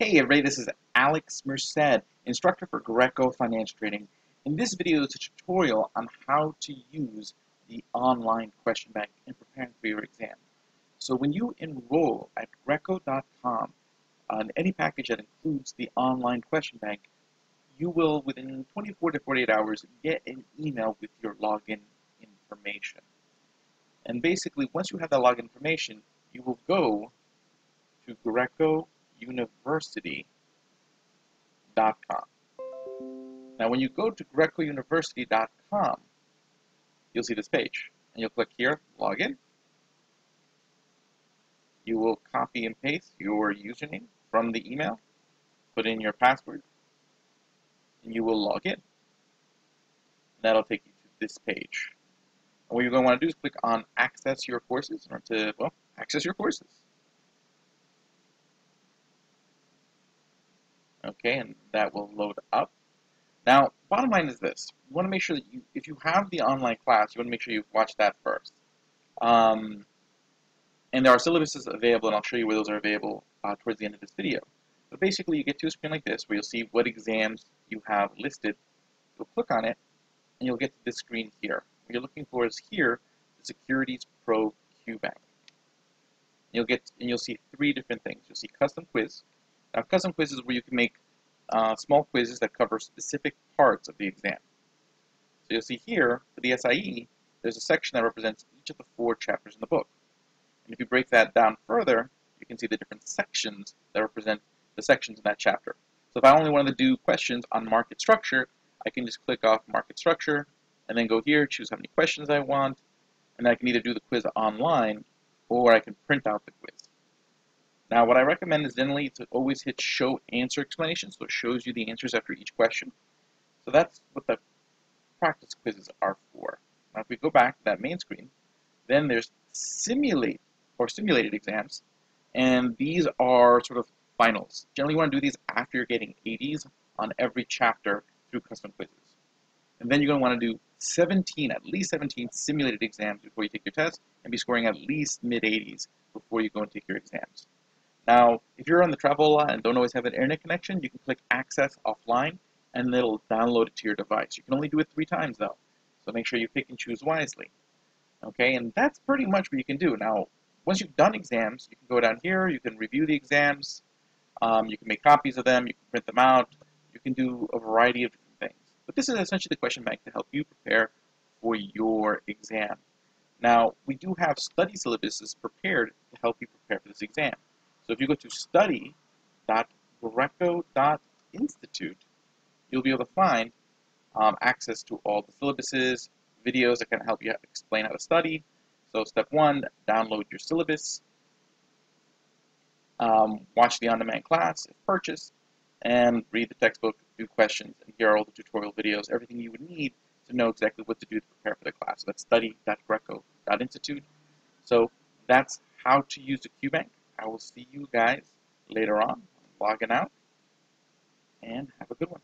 Hey everybody, this is Alex Merced, instructor for Greco Financial Trading. In this video, it's a tutorial on how to use the online question bank in preparing for your exam. So when you enroll at Greco.com on any package that includes the online question bank, you will, within 24 to 48 hours, get an email with your login information. And basically, once you have that login information, you will go to GrecoUniversity.com. Now, when you go to GrecoUniversity.com, you'll see this page, and you'll click here, Login. You will copy and paste your username from the email, put in your password, and you will log in. And that'll take you to this page. And what you're going to want to do is click on Access Your Courses in order to, well, access your courses. Okay, and that will load up. Now, bottom line is this. You want to make sure that if you have the online class, you want to make sure you watch that first. And there are syllabuses available, and I'll show you where those are available towards the end of this video. But basically, you get to a screen like this, where you'll see what exams you have listed. You'll click on it, and you'll get to this screen here. What you're looking for is here, the Securities Pro QBank. You'll see three different things. You'll see Custom Quiz. Now, Custom Quiz is where you can make small quizzes that cover specific parts of the exam. So you'll see here, for the SIE, there's a section that represents each of the 4 chapters in the book. And if you break that down further, you can see the different sections that represent the sections in that chapter. So if I only wanted to do questions on market structure, I can just click off market structure, and then go here, choose how many questions I want, and I can either do the quiz online, or I can print out the quiz. Now, what I recommend is generally to always hit Show Answer Explanation, so it shows you the answers after each question. So that's what the practice quizzes are for. Now, if we go back to that main screen, then there's Simulate or Simulated Exams, and these are sort of finals. Generally, you want to do these after you're getting 80s on every chapter through custom quizzes. And then you're going to want to do at least 17 simulated exams before you take your test, and be scoring at least mid-80s before you go and take your exams. Now, if you're on the travel a lot and don't always have an internet connection, you can click Access Offline, and it'll download it to your device. You can only do it 3 times, though, so make sure you pick and choose wisely. Okay, and that's pretty much what you can do. Now, once you've done exams, you can go down here, you can review the exams, you can make copies of them, you can print them out, you can do a variety of different things. But this is essentially the question bank to help you prepare for your exam. Now, we do have study syllabuses prepared to help you prepare for this exam. So if you go to study.greco.institute, you'll be able to find access to all the syllabuses, videos that can help you explain how to study. So step 1, download your syllabus, watch the on-demand class if purchased, and read the textbook, do questions, and here are all the tutorial videos, everything you would need to know exactly what to do to prepare for the class. So that's study.greco.institute. So that's how to use the QBank. I will see you guys later on. I'm logging out, and have a good one.